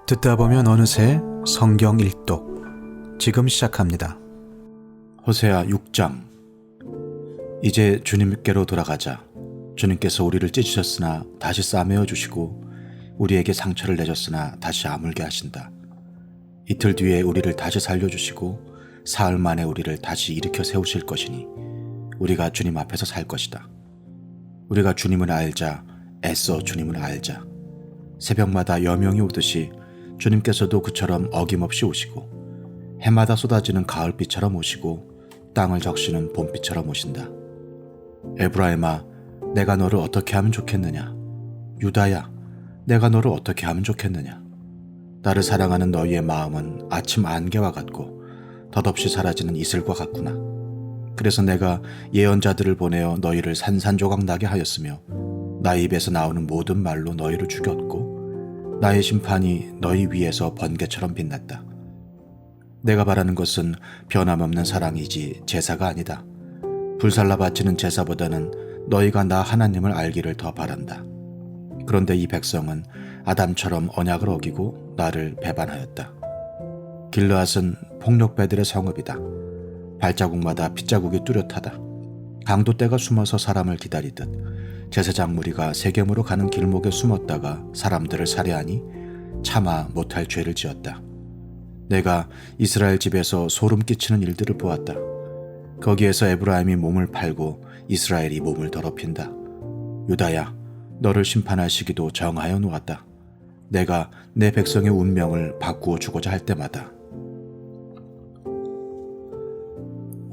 듣다 보면 어느새 성경 일독 지금 시작합니다. 호세아 6장. 이제 주님께로 돌아가자. 주님께서 우리를 찢으셨으나 다시 싸매어 주시고 우리에게 상처를 내셨으나 다시 아물게 하신다. 이틀 뒤에 우리를 다시 살려주시고 사흘 만에 우리를 다시 일으켜 세우실 것이니 우리가 주님 앞에서 살 것이다. 우리가 주님을 알자, 애써 주님을 알자. 새벽마다 여명이 오듯이 주님께서도 그처럼 어김없이 오시고 해마다 쏟아지는 가을비처럼 오시고 땅을 적시는 봄비처럼 오신다. 에브라임아, 내가 너를 어떻게 하면 좋겠느냐? 유다야, 내가 너를 어떻게 하면 좋겠느냐? 나를 사랑하는 너희의 마음은 아침 안개와 같고 덧없이 사라지는 이슬과 같구나. 그래서 내가 예언자들을 보내어 너희를 산산조각 나게 하였으며 나의 입에서 나오는 모든 말로 너희를 죽였고 나의 심판이 너희 위에서 번개처럼 빛났다. 내가 바라는 것은 변함없는 사랑이지 제사가 아니다. 불살라 바치는 제사보다는 너희가 나 하나님을 알기를 더 바란다. 그런데 이 백성은 아담처럼 언약을 어기고 나를 배반하였다. 길르앗은 폭력배들의 성읍이다. 발자국마다 핏자국이 뚜렷하다. 강도떼가 숨어서 사람을 기다리듯 제사장 무리가 세겜으로 가는 길목에 숨었다가 사람들을 살해하니 차마 못할 죄를 지었다. 내가 이스라엘 집에서 소름 끼치는 일들을 보았다. 거기에서 에브라임이 몸을 팔고 이스라엘이 몸을 더럽힌다. 유다야, 너를 심판할 시기도 정하여 놓았다. 내가 내 백성의 운명을 바꾸어 주고자 할 때마다.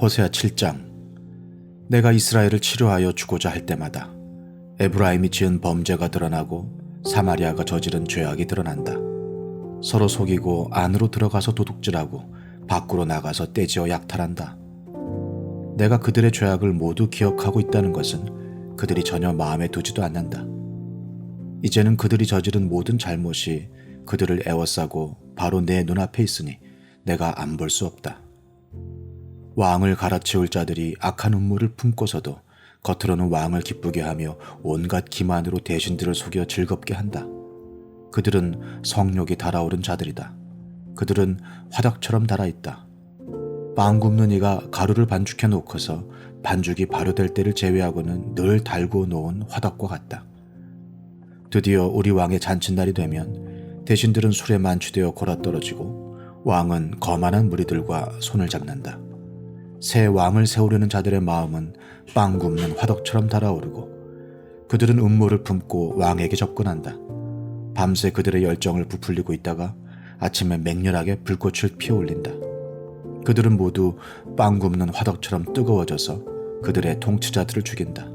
호세아 7장. 내가 이스라엘을 치료하여 주고자 할 때마다 에브라임이 지은 범죄가 드러나고 사마리아가 저지른 죄악이 드러난다. 서로 속이고 안으로 들어가서 도둑질하고 밖으로 나가서 떼지어 약탈한다. 내가 그들의 죄악을 모두 기억하고 있다는 것은 그들이 전혀 마음에 두지도 않는다. 이제는 그들이 저지른 모든 잘못이 그들을 애워싸고 바로 내 눈앞에 있으니 내가 안 볼 수 없다. 왕을 갈아치울 자들이 악한 음모를 품고서도 겉으로는 왕을 기쁘게 하며 온갖 기만으로 대신들을 속여 즐겁게 한다. 그들은 성욕이 달아오른 자들이다. 그들은 화덕처럼 달아있다. 빵 굽는 이가 가루를 반죽해 놓고서 반죽이 발효될 때를 제외하고는 늘 달고 놓은 화덕과 같다. 드디어 우리 왕의 잔칫날이 되면 대신들은 술에 만취되어 골아떨어지고 왕은 거만한 무리들과 손을 잡는다. 새 왕을 세우려는 자들의 마음은 빵 굽는 화덕처럼 달아오르고 그들은 음모를 품고 왕에게 접근한다. 밤새 그들의 열정을 부풀리고 있다가 아침에 맹렬하게 불꽃을 피워올린다. 그들은 모두 빵 굽는 화덕처럼 뜨거워져서 그들의 통치자들을 죽인다.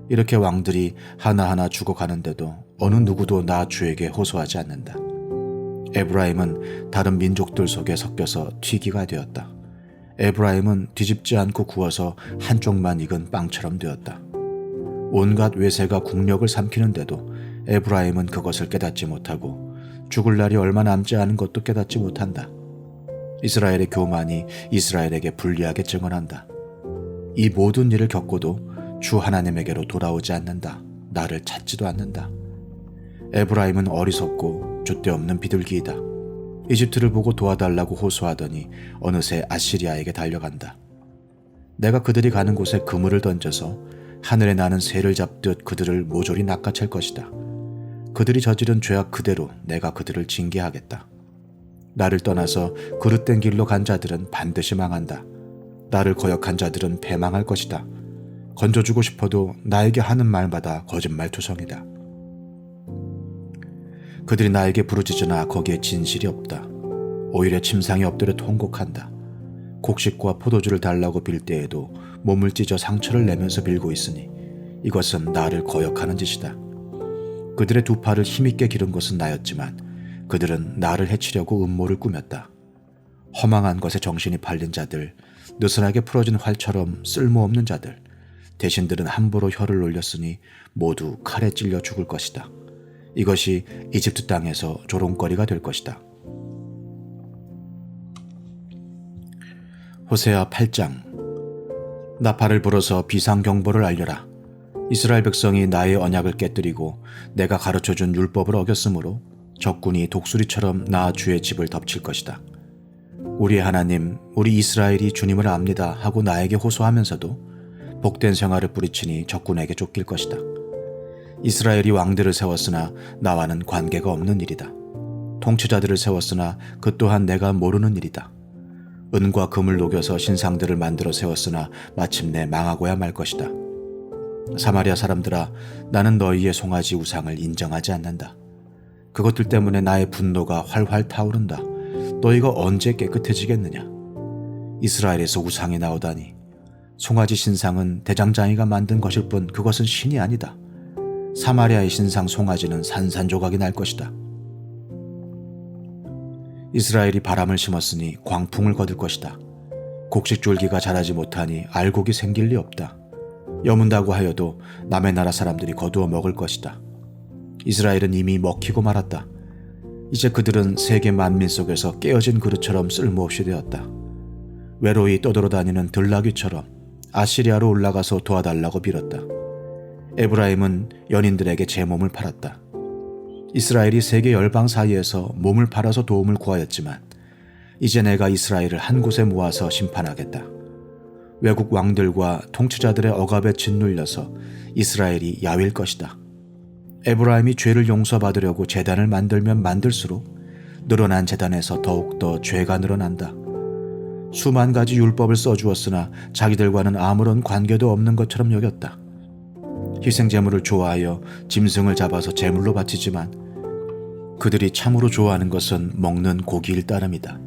이렇게 왕들이 하나하나 죽어가는데도 어느 누구도 나 주에게 호소하지 않는다. 에브라임은 다른 민족들 속에 섞여서 튀기가 되었다. 에브라임은 뒤집지 않고 구워서 한쪽만 익은 빵처럼 되었다. 온갖 외세가 국력을 삼키는데도 에브라임은 그것을 깨닫지 못하고 죽을 날이 얼마 남지 않은 것도 깨닫지 못한다. 이스라엘의 교만이 이스라엘에게 불리하게 증언한다. 이 모든 일을 겪고도 주 하나님에게로 돌아오지 않는다. 나를 찾지도 않는다. 에브라임은 어리석고 줏대없는 비둘기이다. 이집트를 보고 도와달라고 호소하더니 어느새 아시리아에게 달려간다. 내가 그들이 가는 곳에 그물을 던져서 하늘에 나는 새를 잡듯 그들을 모조리 낚아챌 것이다. 그들이 저지른 죄악 그대로 내가 그들을 징계하겠다. 나를 떠나서 그릇된 길로 간 자들은 반드시 망한다. 나를 거역한 자들은 패망할 것이다. 건져주고 싶어도 나에게 하는 말마다 거짓말투성이다. 그들이 나에게 부르짖으나 거기에 진실이 없다. 오히려 침상에 엎드려 통곡한다. 곡식과 포도주를 달라고 빌 때에도 몸을 찢어 상처를 내면서 빌고 있으니 이것은 나를 거역하는 짓이다. 그들의 두 팔을 힘있게 기른 것은 나였지만 그들은 나를 해치려고 음모를 꾸몄다. 허망한 것에 정신이 팔린 자들, 느슨하게 풀어진 활처럼 쓸모없는 자들, 대신들은 함부로 혀를 올렸으니 모두 칼에 찔려 죽을 것이다. 이것이 이집트 땅에서 조롱거리가 될 것이다. 호세아 8장. 나팔을 불어서 비상경보를 알려라. 이스라엘 백성이 나의 언약을 깨뜨리고 내가 가르쳐준 율법을 어겼으므로 적군이 독수리처럼 나 주의 집을 덮칠 것이다. 우리의 하나님, 우리 이스라엘이 주님을 압니다 하고 나에게 호소하면서도 복된 생활을 뿌리치니 적군에게 쫓길 것이다. 이스라엘이 왕들을 세웠으나 나와는 관계가 없는 일이다. 통치자들을 세웠으나 그 또한 내가 모르는 일이다. 은과 금을 녹여서 신상들을 만들어 세웠으나 마침내 망하고야 말 것이다. 사마리아 사람들아, 나는 너희의 송아지 우상을 인정하지 않는다. 그것들 때문에 나의 분노가 활활 타오른다. 너희가 언제 깨끗해지겠느냐? 이스라엘에서 우상이 나오다니. 송아지 신상은 대장장이가 만든 것일 뿐 그것은 신이 아니다. 사마리아의 신상 송아지는 산산조각이 날 것이다. 이스라엘이 바람을 심었으니 광풍을 거둘 것이다. 곡식줄기가 자라지 못하니 알곡이 생길 리 없다. 여문다고 하여도 남의 나라 사람들이 거두어 먹을 것이다. 이스라엘은 이미 먹히고 말았다. 이제 그들은 세계 만민 속에서 깨어진 그릇처럼 쓸모없이 되었다. 외로이 떠돌아다니는 들나귀처럼 아시리아로 올라가서 도와달라고 빌었다. 에브라임은 연인들에게 제 몸을 팔았다. 이스라엘이 세계 열방 사이에서 몸을 팔아서 도움을 구하였지만 이제 내가 이스라엘을 한 곳에 모아서 심판하겠다. 외국 왕들과 통치자들의 억압에 짓눌려서 이스라엘이 야위일 것이다. 에브라임이 죄를 용서받으려고 제단을 만들면 만들수록 늘어난 제단에서 더욱더 죄가 늘어난다. 수만 가지 율법을 써주었으나 자기들과는 아무런 관계도 없는 것처럼 여겼다. 희생제물을 좋아하여 짐승을 잡아서 제물로 바치지만 그들이 참으로 좋아하는 것은 먹는 고기일 따름이다.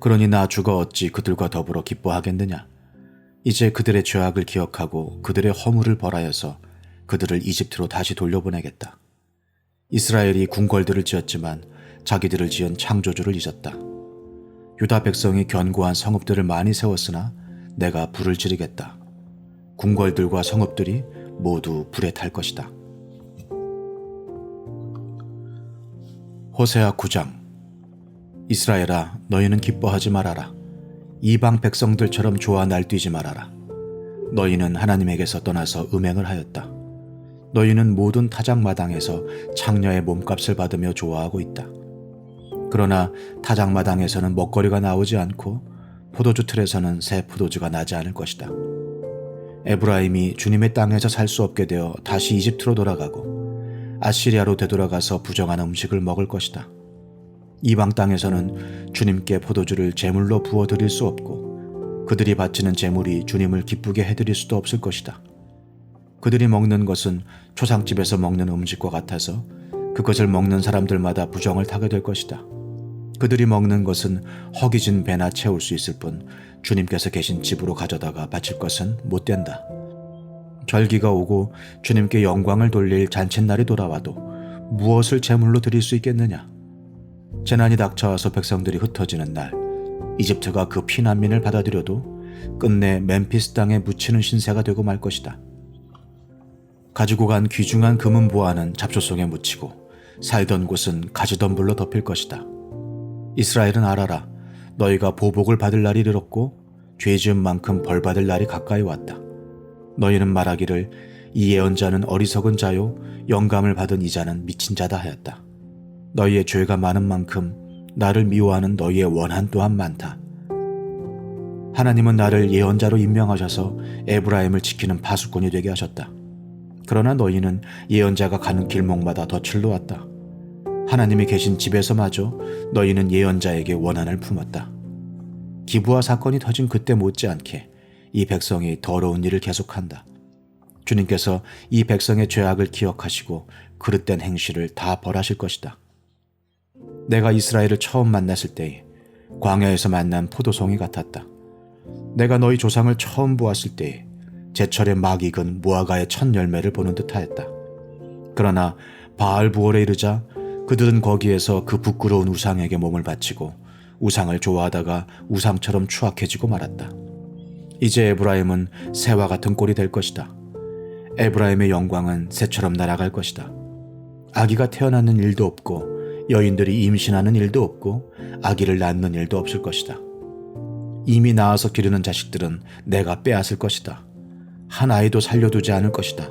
그러니 나 주가 어찌 그들과 더불어 기뻐하겠느냐? 이제 그들의 죄악을 기억하고 그들의 허물을 벌하여서 그들을 이집트로 다시 돌려보내겠다. 이스라엘이 궁궐들을 지었지만 자기들을 지은 창조주를 잊었다. 유다 백성이 견고한 성읍들을 많이 세웠으나 내가 불을 지르겠다. 궁궐들과 성읍들이 모두 불에 탈 것이다. 호세아 9장. 이스라엘아, 너희는 기뻐하지 말아라. 이방 백성들처럼 좋아 날뛰지 말아라. 너희는 하나님에게서 떠나서 음행을 하였다. 너희는 모든 타작마당에서 창녀의 몸값을 받으며 좋아하고 있다. 그러나 타작마당에서는 먹거리가 나오지 않고 포도주 틀에서는 새 포도주가 나지 않을 것이다. 에브라임이 주님의 땅에서 살 수 없게 되어 다시 이집트로 돌아가고 아시리아로 되돌아가서 부정한 음식을 먹을 것이다. 이방 땅에서는 주님께 포도주를 제물로 부어드릴 수 없고 그들이 바치는 제물이 주님을 기쁘게 해드릴 수도 없을 것이다. 그들이 먹는 것은 초상집에서 먹는 음식과 같아서 그것을 먹는 사람들마다 부정을 타게 될 것이다. 그들이 먹는 것은 허기진 배나 채울 수 있을 뿐 주님께서 계신 집으로 가져다가 바칠 것은 못 된다. 절기가 오고 주님께 영광을 돌릴 잔칫날이 돌아와도 무엇을 제물로 드릴 수 있겠느냐? 재난이 닥쳐와서 백성들이 흩어지는 날, 이집트가 그 피난민을 받아들여도 끝내 멤피스 땅에 묻히는 신세가 되고 말 것이다. 가지고 간 귀중한 금은 보화는 잡초 속에 묻히고 살던 곳은 가지덤불로 덮일 것이다. 이스라엘은 알아라. 너희가 보복을 받을 날이 이르렀고 죄 지은 만큼 벌받을 날이 가까이 왔다. 너희는 말하기를 이 예언자는 어리석은 자요 영감을 받은 이자는 미친 자다 하였다. 너희의 죄가 많은 만큼 나를 미워하는 너희의 원한 또한 많다. 하나님은 나를 예언자로 임명하셔서 에브라임을 지키는 파수꾼이 되게 하셨다. 그러나 너희는 예언자가 가는 길목마다 덫을 놓았다. 하나님이 계신 집에서마저 너희는 예언자에게 원한을 품었다. 기브아 사건이 터진 그때 못지않게 이 백성이 더러운 일을 계속한다. 주님께서 이 백성의 죄악을 기억하시고 그릇된 행실을 다 벌하실 것이다. 내가 이스라엘을 처음 만났을 때에 광야에서 만난 포도송이 같았다. 내가 너희 조상을 처음 보았을 때에 제철에 막 익은 무화과의 첫 열매를 보는 듯하였다. 그러나 바알부올에 이르자 그들은 거기에서 그 부끄러운 우상에게 몸을 바치고 우상을 좋아하다가 우상처럼 추악해지고 말았다. 이제 에브라임은 새와 같은 꼴이 될 것이다. 에브라임의 영광은 새처럼 날아갈 것이다. 아기가 태어나는 일도 없고 여인들이 임신하는 일도 없고 아기를 낳는 일도 없을 것이다. 이미 낳아서 기르는 자식들은 내가 빼앗을 것이다. 한 아이도 살려두지 않을 것이다.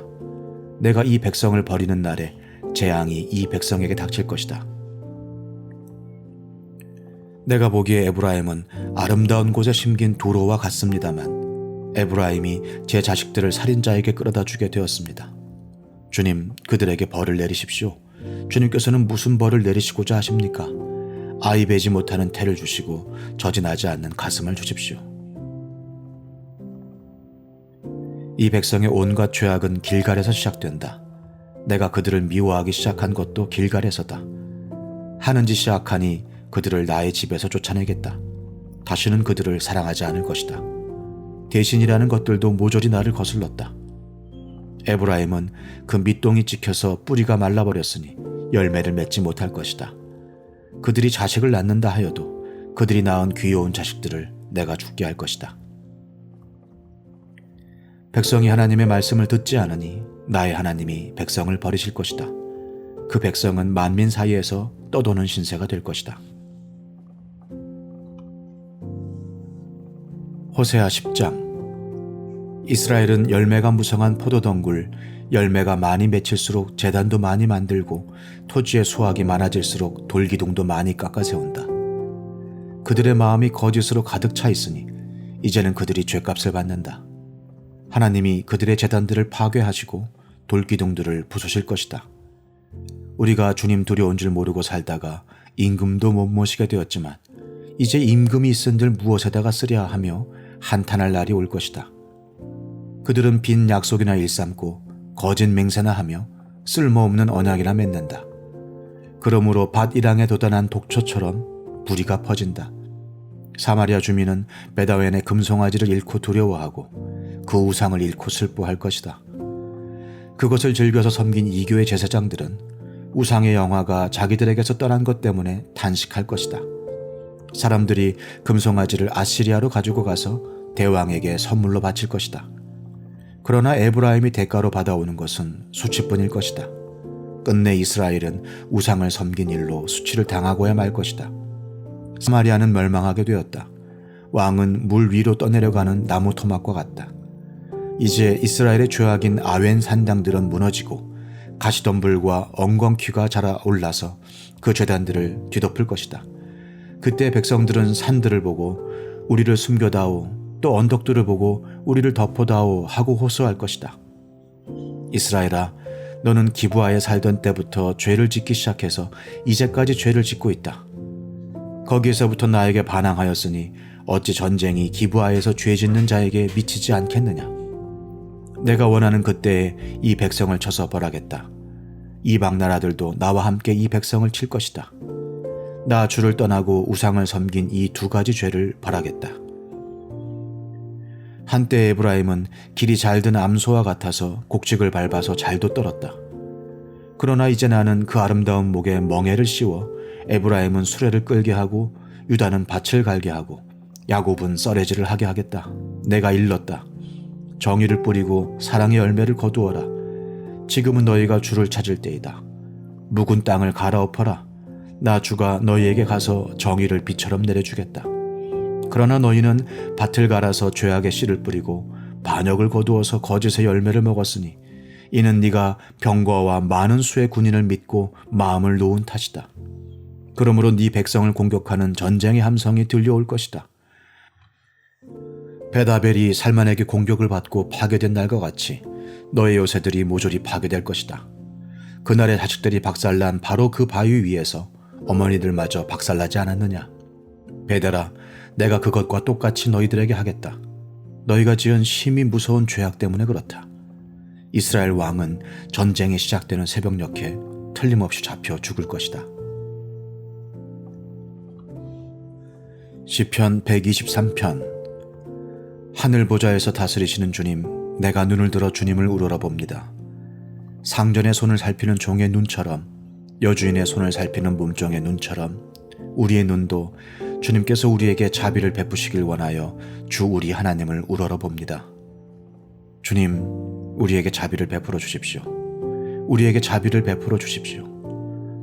내가 이 백성을 버리는 날에 재앙이 이 백성에게 닥칠 것이다. 내가 보기에 에브라임은 아름다운 곳에 심긴 두로와 같습니다만 에브라임이 제 자식들을 살인자에게 끌어다 주게 되었습니다. 주님, 그들에게 벌을 내리십시오. 주님께서는 무슨 벌을 내리시고자 하십니까? 아이 베지 못하는 태를 주시고 젖이 나지 않는 가슴을 주십시오. 이 백성의 온갖 죄악은 길갈에서 시작된다. 내가 그들을 미워하기 시작한 것도 길갈에서다. 하는 짓이 악하니 그들을 나의 집에서 쫓아내겠다. 다시는 그들을 사랑하지 않을 것이다. 대신이라는 것들도 모조리 나를 거슬렀다. 에브라임은 그 밑동이 찍혀서 뿌리가 말라버렸으니 열매를 맺지 못할 것이다. 그들이 자식을 낳는다 하여도 그들이 낳은 귀여운 자식들을 내가 죽게 할 것이다. 백성이 하나님의 말씀을 듣지 않으니 나의 하나님이 백성을 버리실 것이다. 그 백성은 만민 사이에서 떠도는 신세가 될 것이다. 호세아 10장. 이스라엘은 열매가 무성한 포도덩굴, 열매가 많이 맺힐수록 제단도 많이 만들고 토지의 수확이 많아질수록 돌기둥도 많이 깎아 세운다. 그들의 마음이 거짓으로 가득 차 있으니 이제는 그들이 죄값을 받는다. 하나님이 그들의 제단들을 파괴하시고 돌기둥들을 부수실 것이다. 우리가 주님 두려운 줄 모르고 살다가 임금도 못 모시게 되었지만 이제 임금이 있은들 무엇에다가 쓰랴 하며 한탄할 날이 올 것이다. 그들은 빈 약속이나 일삼고 거짓 맹세나 하며 쓸모없는 언약이나 맺는다. 그러므로 밭이랑에 돋아난 독초처럼 불의가 퍼진다. 사마리아 주민은 베다웬의 금송아지를 잃고 두려워하고 그 우상을 잃고 슬퍼할 것이다. 그것을 즐겨서 섬긴 이교의 제사장들은 우상의 영화가 자기들에게서 떠난 것 때문에 탄식할 것이다. 사람들이 금송아지를 아시리아로 가지고 가서 대왕에게 선물로 바칠 것이다. 그러나 에브라임이 대가로 받아오는 것은 수치뿐일 것이다. 끝내 이스라엘은 우상을 섬긴 일로 수치를 당하고야 말 것이다. 사마리아는 멸망하게 되었다. 왕은 물 위로 떠내려가는 나무 토막과 같다. 이제 이스라엘의 죄악인 아웬 산당들은 무너지고 가시덤불과 엉겅퀴가 자라 올라서 그 제단들을 뒤덮을 것이다. 그때 백성들은 산들을 보고 우리를 숨겨다오, 또 언덕들을 보고 우리를 덮어다오 하고 호소할 것이다. 이스라엘아, 너는 기브아에 살던 때부터 죄를 짓기 시작해서 이제까지 죄를 짓고 있다. 거기에서부터 나에게 반항하였으니 어찌 전쟁이 기브아에서 죄 짓는 자에게 미치지 않겠느냐. 내가 원하는 그때에 이 백성을 쳐서 벌하겠다. 이방 나라들도 나와 함께 이 백성을 칠 것이다. 나 주를 떠나고 우상을 섬긴 이 두 가지 죄를 벌하겠다. 한때 에브라임은 길이 잘든 암소와 같아서 곡식을 밟아서 잘도 떨었다. 그러나 이제 나는 그 아름다운 목에 멍에를 씌워 에브라임은 수레를 끌게 하고 유다는 밭을 갈게 하고 야곱은 썰매질을 하게 하겠다. 내가 일렀다. 정의를 뿌리고 사랑의 열매를 거두어라. 지금은 너희가 주를 찾을 때이다. 묵은 땅을 갈아엎어라. 나 주가 너희에게 가서 정의를 비처럼 내려주겠다. 그러나 너희는 밭을 갈아서 죄악의 씨를 뿌리고 반역을 거두어서 거짓의 열매를 먹었으니 이는 네가 병거와 많은 수의 군인을 믿고 마음을 놓은 탓이다. 그러므로 네 백성을 공격하는 전쟁의 함성이 들려올 것이다. 베다벨이 살만에게 공격을 받고 파괴된 날과 같이 너의 요새들이 모조리 파괴될 것이다. 그날의 자식들이 박살난 바로 그 바위 위에서 어머니들마저 박살나지 않았느냐. 베델아, 내가 그것과 똑같이 너희들에게 하겠다. 너희가 지은 심히 무서운 죄악 때문에 그렇다. 이스라엘 왕은 전쟁이 시작되는 새벽녘에 틀림없이 잡혀 죽을 것이다. 시편 123편. 하늘 보좌에서 다스리시는 주님, 내가 눈을 들어 주님을 우러러 봅니다. 상전의 손을 살피는 종의 눈처럼, 여주인의 손을 살피는 몸종의 눈처럼 우리의 눈도 주님께서 우리에게 자비를 베푸시길 원하여 주 우리 하나님을 우러러 봅니다. 주님, 우리에게 자비를 베풀어 주십시오. 우리에게 자비를 베풀어 주십시오.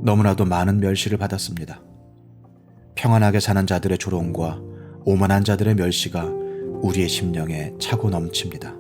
너무나도 많은 멸시를 받았습니다. 평안하게 사는 자들의 조롱과 오만한 자들의 멸시가 우리의 심령에 차고 넘칩니다.